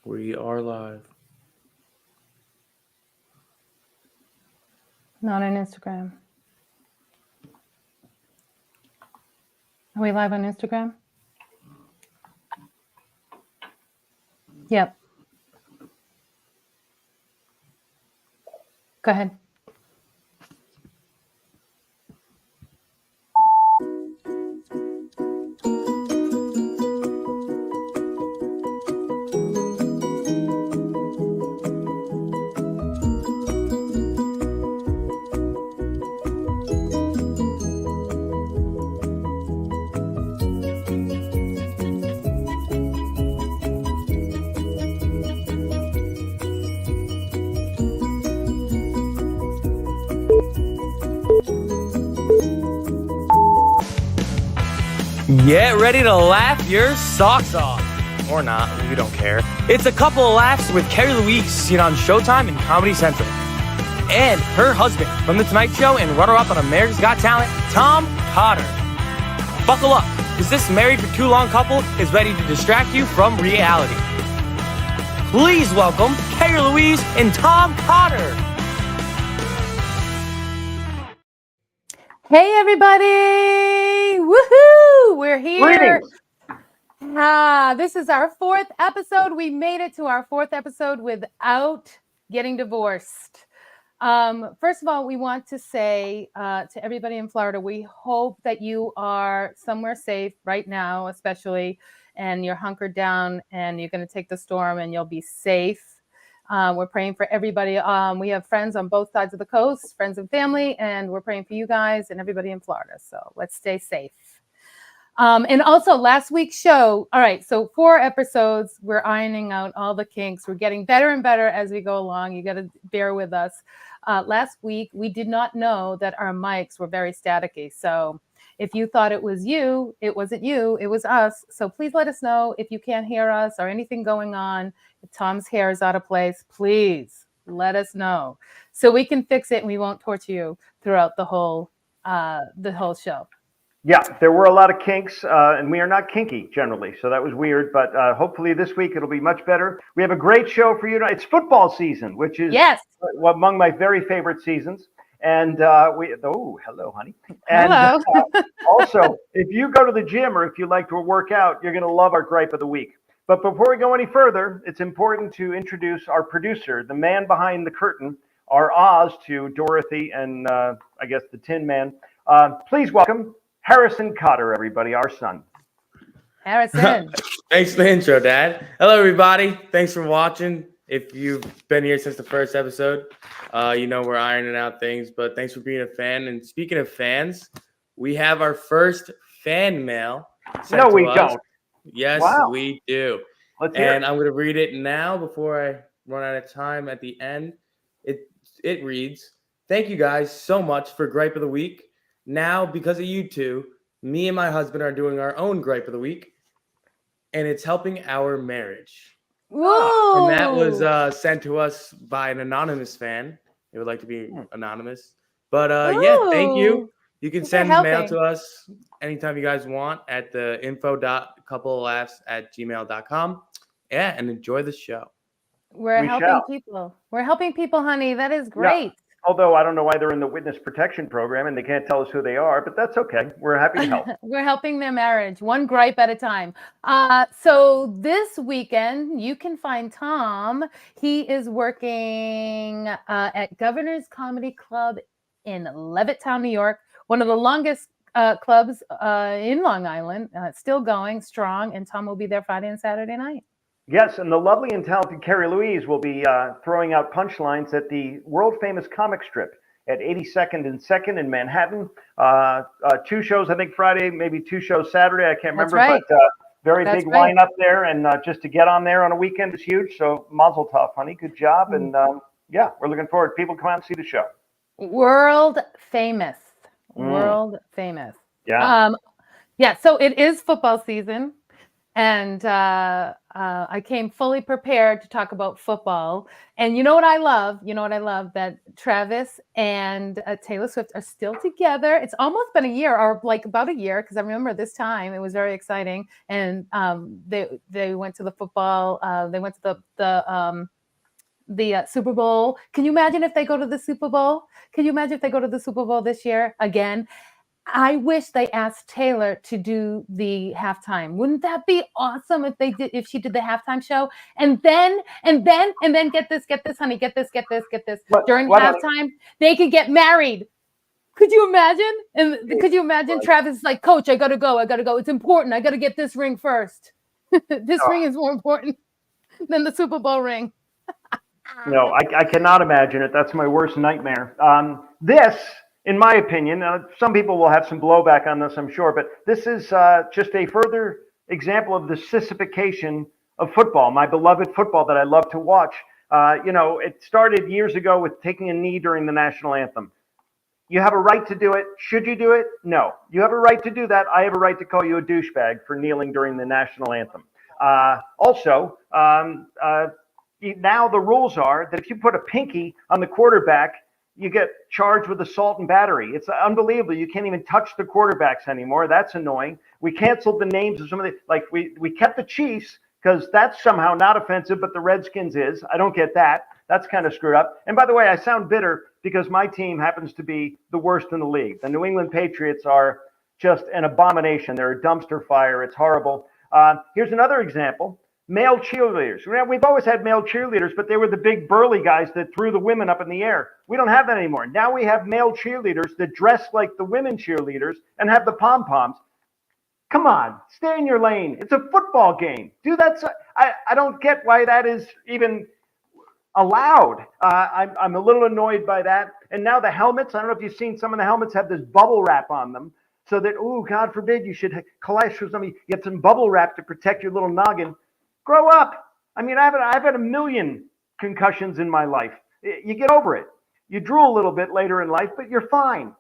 We are live. Not on Instagram. Are we live on Instagram? Yep. Go ahead. Get ready to laugh your socks off. Or not, we don't care. It's a couple of laughs with Carrie Louise, seen on Showtime and Comedy Central. And her husband from The Tonight Show and runner-up on America's Got Talent, Tom Cotter. Buckle up, because this married for too long couple is ready to distract you from reality. Please welcome Carrie Louise and Tom Cotter. Hey, everybody. Woohoo! We're here. This is our fourth episode. We made it to our fourth episode without getting divorced. First of all, we want to say to everybody in Florida, we hope that you are somewhere safe right now, especially, and you're hunkered down and you're going to take the storm and you'll be safe. We're praying for everybody. We have friends on both sides of the coast, friends and family, and we're praying for you guys and everybody in Florida. So let's stay safe. And also last week's show. All right. So 4 episodes, we're ironing out all the kinks. We're getting better and better as we go along. You got to bear with us. Last week, we did not know that our mics were very staticky. So if you thought it was you, it wasn't you, it was us. So please let us know if you can't hear us or anything going on. If Tom's hair is out of place, please let us know so we can fix it and we won't torture you throughout the whole show. Yeah, there were a lot of kinks, and we are not kinky generally, so that was weird. But hopefully this week it'll be much better. We have a great show for you. It's football season, which is among my very favorite seasons. And hello, honey. And, hello. Also, if you go to the gym or if you like to work out, you're going to love our gripe of the week. But before we go any further, it's important to introduce our producer, the man behind the curtain, our Oz to Dorothy and I guess the Tin Man. Please welcome Harrison Cotter, everybody, our son. Harrison. Thanks for the intro, Dad. Hello, everybody. Thanks for watching. If you've been here since the first episode, you know we're ironing out things, but thanks for being a fan. And speaking of fans, we have our first fan mail sent No, to we us. don't. Yes, Wow. we do. Let's hear And it. I'm going to read it now before I run out of time at the end. It reads, "Thank you guys so much for Gripe of the Week. Now, because of you two, me and my husband are doing our own Gripe of the Week, and it's helping our marriage." Whoa. And that was sent to us by an anonymous fan. They would like to be anonymous. But yeah, thank you. You can send mail to us anytime you guys want at the info.coupleoflaughs@gmail.com. Yeah, and enjoy the show. We're helping people. We're helping people, honey. That is great. Yeah. Although I don't know why they're in the witness protection program and they can't tell us who they are, but that's okay. We're happy to help. We're helping their marriage, one gripe at a time. So this weekend, you can find Tom. He is working at Governor's Comedy Club in Levittown, New York, one of the longest clubs in Long Island, still going strong. And Tom will be there Friday and Saturday night. Yes, and the lovely and talented Carrie Louise will be throwing out punchlines at the world-famous comic strip at 82nd and 2nd in Manhattan. 2 shows, I think, Friday, maybe 2 shows Saturday. I can't remember, right. but very big lineup there. And just to get on there on a weekend is huge. So mazel tov, honey. Good job. And yeah, we're looking forward. People come out and see the show. World famous. World famous. Yeah. Yeah, so it is football season. And I came fully prepared to talk about football. And you know what I love? You know what I love? That Travis and Taylor Swift are still together. It's almost been a year, or like about a year, because I remember this time it was very exciting. And they went to the football. They went to the Super Bowl. Can you imagine if they go to the Super Bowl? Can you imagine if they go to the Super Bowl this year again? I wish they asked Taylor to do the halftime. Wouldn't that be awesome if she did the halftime show? And then get this, honey, get this. During halftime, they could get married. Could you imagine? And could you imagine Travis is like, Coach, I gotta go. It's important. I gotta get this ring first. This ring is more important than the Super Bowl ring. No, I cannot imagine it. That's my worst nightmare. This, in my opinion, some people will have some blowback on this, I'm sure, but this is just a further example of the sissification of football, my beloved football that I love to watch. It started years ago with taking a knee during the national anthem. You have a right to do it. Should you do it? No. You have a right to do that. I have a right to call you a douchebag for kneeling during the national anthem. Now the rules are that if you put a pinky on the quarterback, you get charged with assault and battery. It's unbelievable. You can't even touch the quarterbacks anymore. That's annoying. We canceled the names of some of the, like we kept the Chiefs because that's somehow not offensive, but the Redskins is. I don't get that. That's kind of screwed up. And by the way, I sound bitter because my team happens to be the worst in the league. The New England Patriots are just an abomination. They're a dumpster fire. It's horrible. Here's another example. Male cheerleaders. We've always had male cheerleaders, but they were the big burly guys that threw the women up in the air. We don't have that anymore. Now we have male cheerleaders that dress like the women cheerleaders and have the pom-poms. Come on, stay in your lane. It's a football game. Do that. I don't get why that is even allowed. I'm a little annoyed by that. And now the helmets, I don't know if you've seen some of the helmets have this bubble wrap on them so that, oh, God forbid, you should collapse with something. You have some bubble wrap to protect your little noggin. Grow up. I mean, I've had a million concussions in my life. You get over it. You drool a little bit later in life, but you're fine.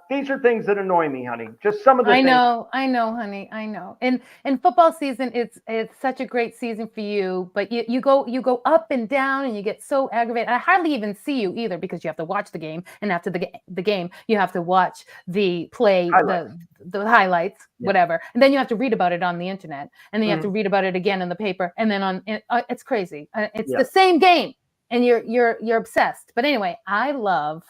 These are things that annoy me, honey. Just some of the things. I know, honey. I know. And football season, it's such a great season for you, but you go up and down and you get so aggravated. I hardly even see you either because you have to watch the game, and after the game, you have to watch the play, the highlights, whatever. And then you have to read about it on the internet, and then you have to read about it again in the paper, and then it's crazy. It's the same game, and you're obsessed. But anyway, I love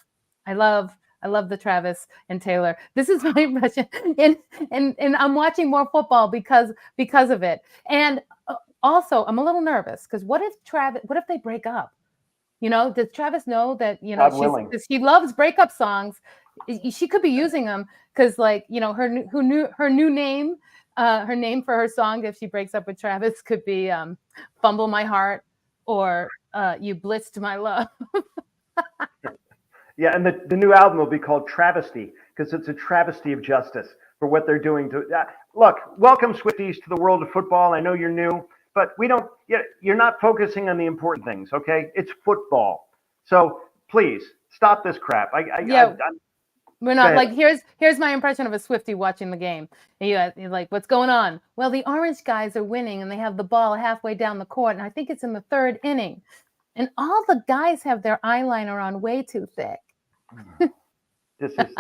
the Travis and Taylor. This is my impression, and I'm watching more football because of it. And also, I'm a little nervous because what if they break up? Does Travis know that she loves breakup songs? She could be using them because, her new name, her name for her song if she breaks up with Travis could be "Fumble My Heart" or "You Blitzed My Love." Yeah, and the new album will be called Travesty because it's a travesty of justice for what they're doing to. Look, welcome Swifties to the world of football. I know you're new, but you're not focusing on the important things, okay? It's football. So please stop this crap. We're not like here's my impression of a Swiftie watching the game. And you're like, what's going on? Well, the orange guys are winning and they have the ball halfway down the court, and I think it's in the third inning. And all the guys have their eyeliner on way too thick. This is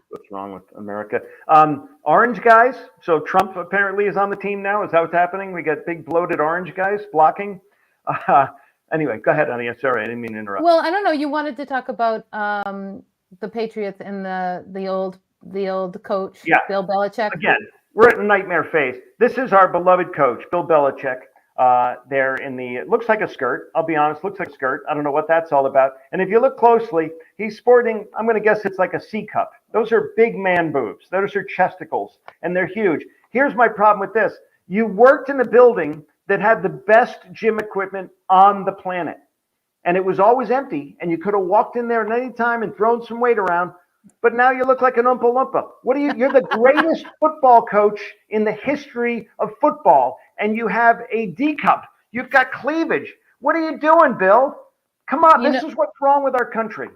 what's wrong with America. Orange guys. So Trump apparently is on the team now. Is that what's happening? We got big bloated orange guys blocking. Anyway, go ahead, honey. Sorry, I didn't mean to interrupt. Well, I don't know. You wanted to talk about the Patriots and the old coach, Bill Belichick. Again, we're at a nightmare phase. This is our beloved coach, Bill Belichick. There it looks like a skirt. I'll be honest, looks like a skirt. I don't know what that's all about. And if you look closely, he's sporting, I'm going to guess it's like a C cup. Those are big man boobs. Those are chesticles, and they're huge. Here's my problem with this. You worked in a building that had the best gym equipment on the planet, and it was always empty, and you could have walked in there at any time and thrown some weight around. But now you look like an Oompa Loompa. You're the greatest football coach in the history of football, and you have a D cup. You've got cleavage. What are you doing, Bill? Come on, this is what's wrong with our country.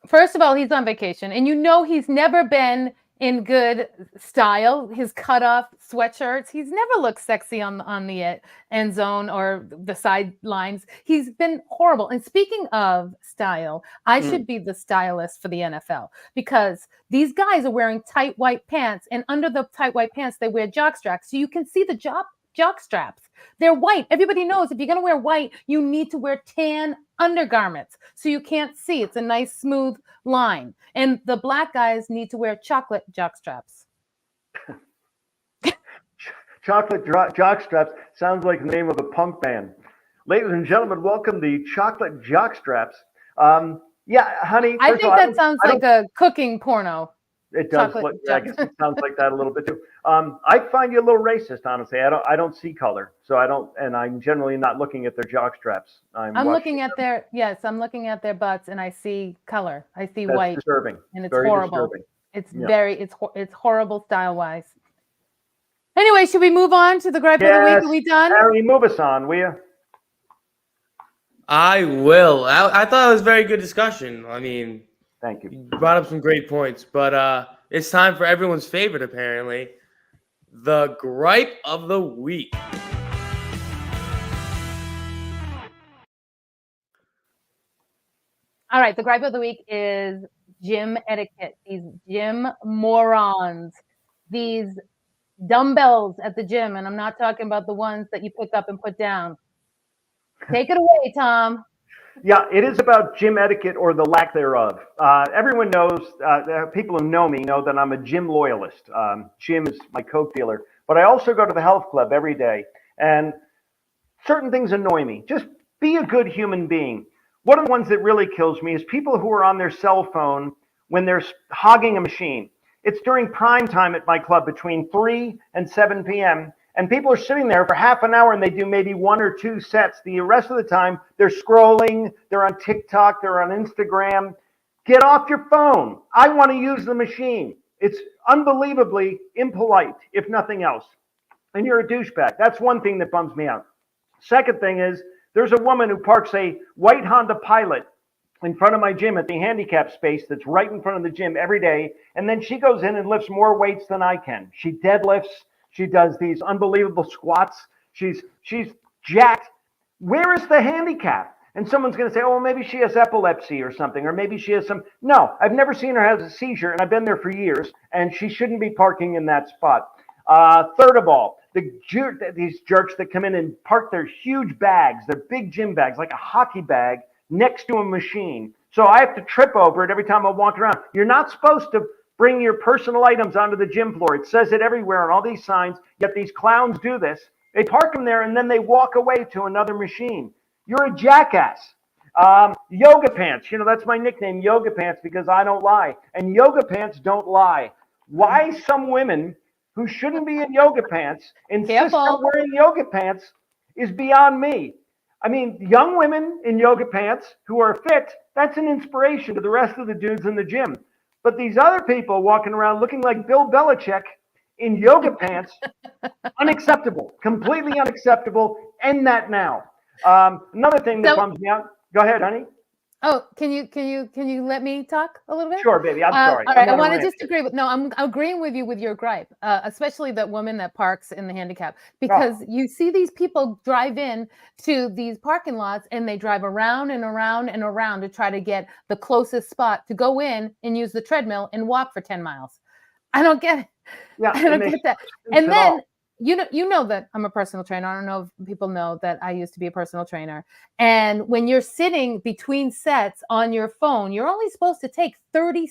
First of all, he's on vacation, and he's never been in good style. His cutoff sweatshirts. He's never looked sexy on the end zone or the sidelines. He's been horrible. And speaking of style, I should be the stylist for the NFL because these guys are wearing tight white pants, and under the tight white pants they wear jock straps, so you can see the jock straps. They're white. Everybody knows if you're going to wear white, you need to wear tan undergarments so you can't see. It's a nice smooth line. And the black guys need to wear chocolate jock straps. Chocolate jock straps sounds like the name of a punk band. Ladies and gentlemen, welcome the chocolate jock straps. Yeah, honey. I think that sounds like a cooking porno. It does look, I guess it sounds like that a little bit too. I find you a little racist, honestly. I don't see color, so I don't, and I'm generally not looking at their jock straps. I'm looking at I'm looking at their butts, and I see color. I see That's white, disturbing. and it's Very horrible. Disturbing. It's horrible style wise. Anyway, should we move on to the gripe of the week? Are we done? Harry, move us on, will you? I will. I thought it was a very good discussion. I mean, thank you. You brought up some great points, but it's time for everyone's favorite, apparently, the gripe of the week. All right, the gripe of the week is gym etiquette. These gym morons, these dumbbells at the gym, and I'm not talking about the ones that you pick up and put down. Take it away, Tom. Yeah, it is about gym etiquette or the lack thereof. Everyone knows, people who know me know that I'm a gym loyalist. Jim is my Coke dealer, but I also go to the health club every day, and certain things annoy me. Just be a good human being. One of the ones that really kills me is people who are on their cell phone when they're hogging a machine. It's during prime time at my club between 3 and 7 p.m., and people are sitting there for half an hour and they do maybe 1 or 2 sets. The rest of the time, they're scrolling, they're on TikTok, they're on Instagram. Get off your phone. I want to use the machine. It's unbelievably impolite, if nothing else. And you're a douchebag. That's one thing that bums me out. Second thing is, there's a woman who parks a white Honda Pilot in front of my gym at the handicap space that's right in front of the gym every day. And then she goes in and lifts more weights than I can. She deadlifts. She does these unbelievable squats. She's jacked. Where is the handicap? And someone's going to say, oh, well, maybe she has epilepsy or something, or maybe she has some. No, I've never seen her have a seizure, and I've been there for years, and she shouldn't be parking in that spot. Third of all, these jerks that come in and park their huge bags, their big gym bags, like a hockey bag, next to a machine. So I have to trip over it every time I walk around. You're not supposed to bring your personal items onto the gym floor. It says it everywhere on all these signs, yet these clowns do this. They park them there and then they walk away to another machine. You're a jackass. Yoga pants. That's my nickname, Yoga Pants, because I don't lie. And yoga pants don't lie. Why some women who shouldn't be in yoga pants insist on wearing yoga pants is beyond me. I mean, young women in yoga pants who are fit, that's an inspiration to the rest of the dudes in the gym. But these other people walking around looking like Bill Belichick in yoga pants, unacceptable, completely unacceptable. End that now. Another thing that bums me out. Go ahead, honey. Oh, can you let me talk a little bit? Sure, baby. I'm sorry. All right, I want to just agree with. No, I'm agreeing with you with your gripe, especially that woman that parks in the handicap, because you see these people drive in to these parking lots and they drive around and around and around to try to get the closest spot to go in and use the treadmill and walk for 10 miles. I don't get it. Yeah, I don't get that. And then. You know that I'm a personal trainer. I don't know if people know that I used to be a personal trainer. And when you're sitting between sets on your phone, you're only supposed to take 30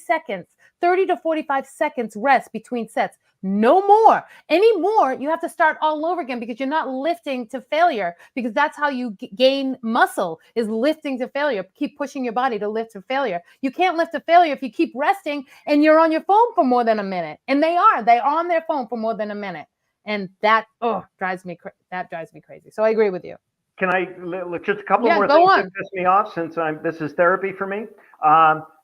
to 45 seconds rest between sets. No more. Any more, you have to start all over again because you're not lifting to failure, because that's how you gain muscle, is lifting to failure. Keep pushing your body to lift to failure. You can't lift to failure if you keep resting and you're on your phone for more than a minute. And they're on their phone for more than a minute. And that drives me crazy. So I agree with you. Can I just a couple more things that piss me off, since this is therapy for me?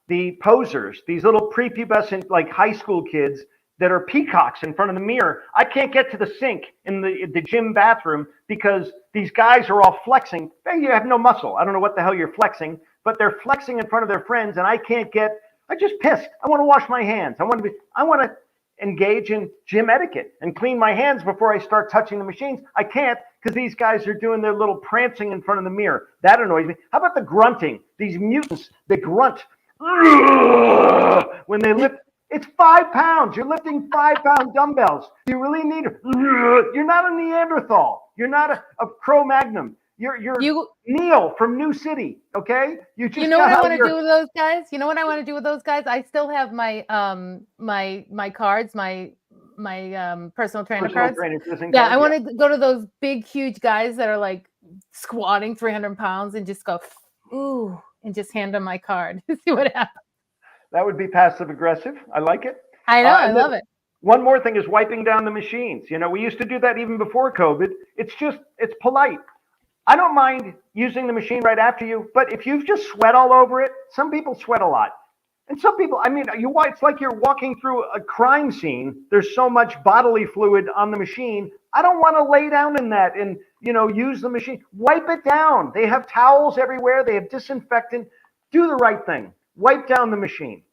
The posers, these little prepubescent like high school kids that are peacocks in front of the mirror. I can't get to the sink in the gym bathroom because these guys are all flexing. You have no muscle. I don't know what the hell you're flexing, but they're flexing in front of their friends, and I just pissed. I want to wash my hands. I want to engage in gym etiquette and clean my hands before I start touching the machines. I can't because these guys are doing their little prancing in front of the mirror. That annoys me. How about the grunting? These mutants, they grunt when they lift. It's 5 pounds. You're lifting 5-pound dumbbells. You really need. You're not a Neanderthal. You're not a Cro-Magnon. You're Neil from New City. Okay. You know what I want to do with those guys? You know what I want to do with those guys? I still have my my cards, my personal trainer cards. Yeah, I want to go to those big, huge guys that are like squatting 300 pounds and just go, ooh, and just hand them my card. See what happens. That would be passive aggressive. I like it. I know. I love it. One more thing is wiping down the machines. You know, we used to do that even before COVID. It's polite. I don't mind using the machine right after you, but if you just sweat all over it, some people sweat a lot. And some people, I mean, it's like you're walking through a crime scene. There's so much bodily fluid on the machine. I don't want to lay down in that and, use the machine. Wipe it down. They have towels everywhere. They have disinfectant. Do the right thing. Wipe down the machine.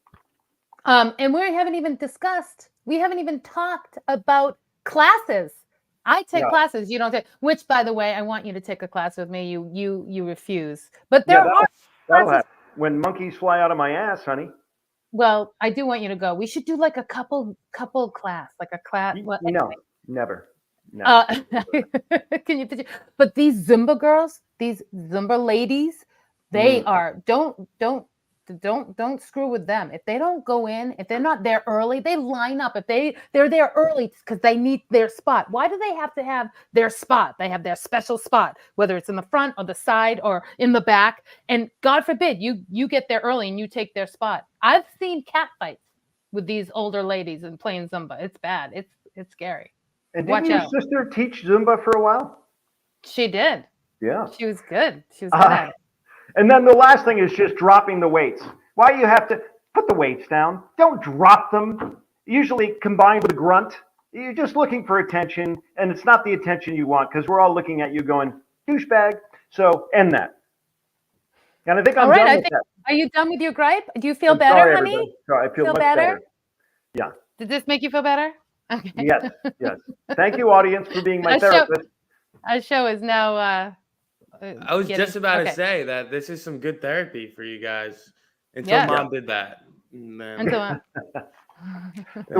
And we haven't even talked about classes. I take classes, you don't take, which by the way, I want you to take a class with me. You refuse. But there are that'll happen. When monkeys fly out of my ass, honey. Well, I do want you to go. We should do like a couple class, like a class. No, never. No. Can you picture? But these Zumba girls, these Zumba ladies, they are don't screw with them. If they don't go in, if they're not there early, they line up. If they're there early because they need their spot. Why do they have to have their spot? They have their special spot, whether it's in the front or the side or in the back. And God forbid you get there early and you take their spot. I've seen cat fights with these older ladies and playing Zumba. It's bad. It's scary. And didn't your sister teach Zumba for a while? She did. Yeah. She was good. She was good at it. And then the last thing is just dropping the weights. Why you have to put the weights down? Don't drop them. Usually combined with a grunt. You're just looking for attention, and it's not the attention you want because we're all looking at you going, douchebag. So end that. And I think I'm done with that. Are you done with your gripe? Do you feel better, honey? Sorry, I feel much better. Yeah. Did this make you feel better? Okay. Yes. Thank you, audience, for being my therapist. Our show is now... I was just about to say that this is some good therapy for you guys until Mom did that. The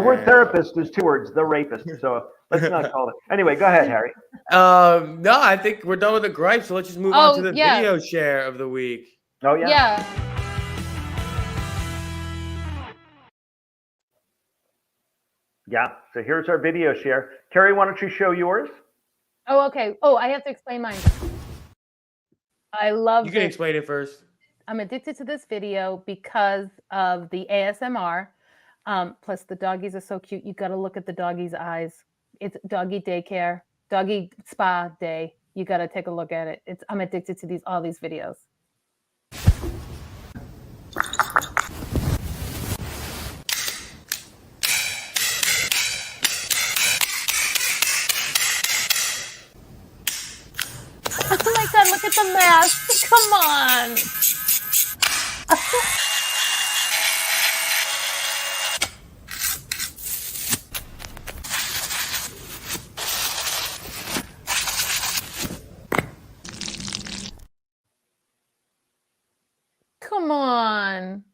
word therapist is 2 words, the rapist. So let's not call it. Anyway, go ahead, Harry. No, I think we're done with the gripe. So let's just move on to the video share of the week. Oh, yeah. Yeah. Yeah. So here's our video share. Carrie, why don't you show yours? Oh, okay. Oh, I have to explain mine. I love You can explain it first. I'm addicted to this video because of the ASMR. Plus the doggies are so cute. You got to look at the doggies' eyes. It's doggy daycare, doggy spa day. You got to take a look at it. I'm addicted to all these videos. Oh my God, look at the mask. Come on. Come on.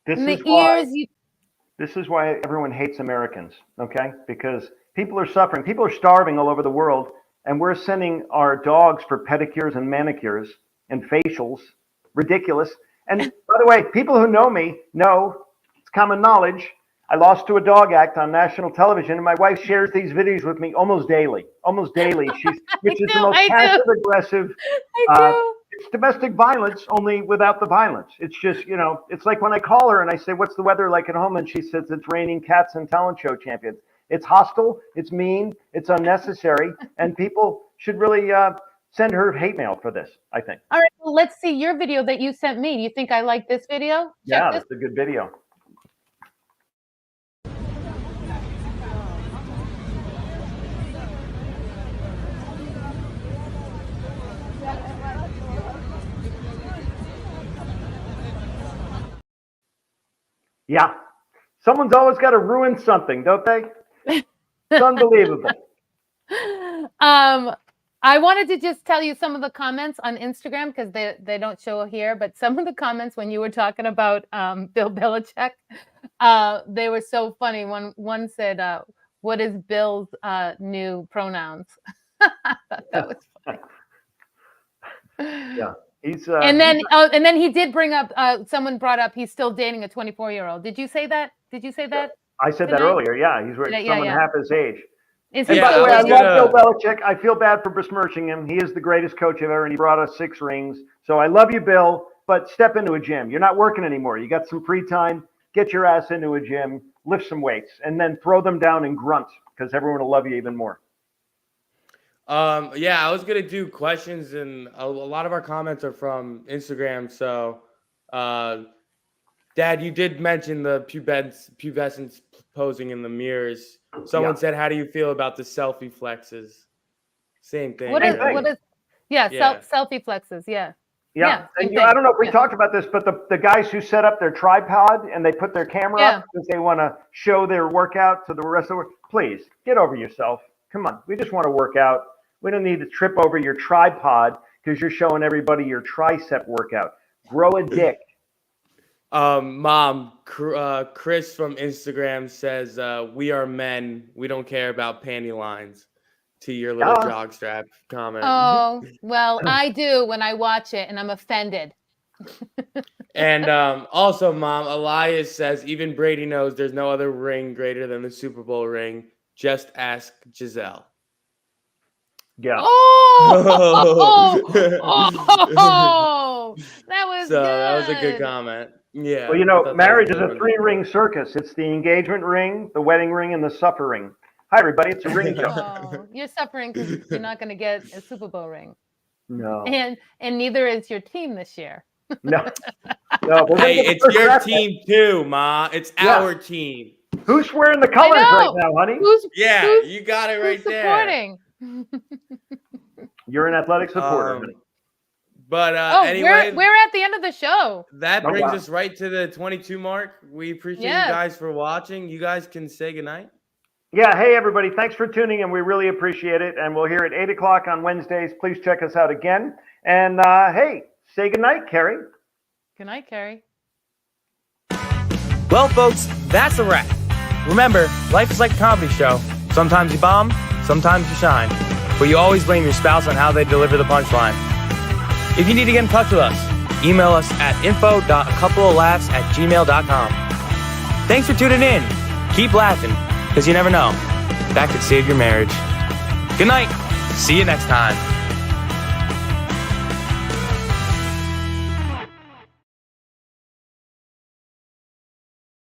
This is why everyone hates Americans, okay? Because people are suffering. People are starving all over the world. And we're sending our dogs for pedicures and manicures and facials. Ridiculous. And by the way, people who know me know it's common knowledge. I lost to a dog act on national television, and my wife shares these videos with me almost daily. Which is the most passive aggressive. It's domestic violence, only without the violence. It's just, it's like when I call her and I say, "What's the weather like at home?" And she says, "It's raining cats and talent show champions." It's hostile, it's mean, it's unnecessary, and people should really send her hate mail for this, I think. All right, well, let's see your video that you sent me. Do you think I like this video? Yeah, that's a good video. Yeah. Someone's always got to ruin something, don't they? It's unbelievable. I wanted to just tell you some of the comments on Instagram because they don't show here, but some of the comments when you were talking about Bill Belichick, they were so funny. One said, "What is Bill's new pronouns?" I thought that was funny. Yeah, he's. And then he did bring up. Someone brought up he's still dating a 24-year-old. Did you say that? Did you say that? I said that earlier. Yeah, he's someone half his age. Is and he by the way, I still love Bill Belichick. I feel bad for besmirching him. He is the greatest coach ever, and he brought us 6 rings. So I love you, Bill, but step into a gym. You're not working anymore. You got some free time. Get your ass into a gym, lift some weights, and then throw them down and grunt because everyone will love you even more. Yeah, I was going to do questions, and a lot of our comments are from Instagram. So, Dad, you did mention the pubescence posing in the mirrors. Someone said, "How do you feel about the selfie flexes?" Same thing. What is selfie flexes? Yeah. And I don't know if we talked about this, but the guys who set up their tripod and they put their camera up because they want to show their workout to the rest of the world, please get over yourself. Come on. We just want to work out. We don't need to trip over your tripod because you're showing everybody your tricep workout. Grow a dick. Mom, Chris from Instagram says, "We are men. We don't care about panty lines." To your little jockstrap comment. Oh, well, I do when I watch it, and I'm offended. And also, Mom, Elias says, "Even Brady knows there's no other ring greater than the Super Bowl ring. Just ask Giselle." Yeah. Oh, that was good. That was a good comment. Yeah. Well, marriage is a 3-ring circus. It's the engagement ring, the wedding ring, and the supper ring. Hi, everybody. It's a ring show. Oh, you're suffering because you're not going to get a Super Bowl ring. No. And neither is your team this year. No. Hey, it's your team too, Ma. It's our team. Who's wearing the colors right now, honey? You got it right there. Supporting. You're an athletic supporter, honey. But anyway, we're at the end of the show. That brings us right to the 22 mark. We appreciate you guys for watching. You guys can say goodnight. Yeah. Hey, everybody. Thanks for tuning in. We really appreciate it. And we'll hear at 8 o'clock on Wednesdays. Please check us out again. And hey, say goodnight, Carrie. Good night, Carrie. Well, folks, that's a wrap. Remember, life is like a comedy show. Sometimes you bomb, sometimes you shine. But you always blame your spouse on how they deliver the punchline. If you need to get in touch with us, email us at info.coupleoflaughs@gmail.com. Thanks for tuning in. Keep laughing, because you never know. That could save your marriage. Good night. See you next time.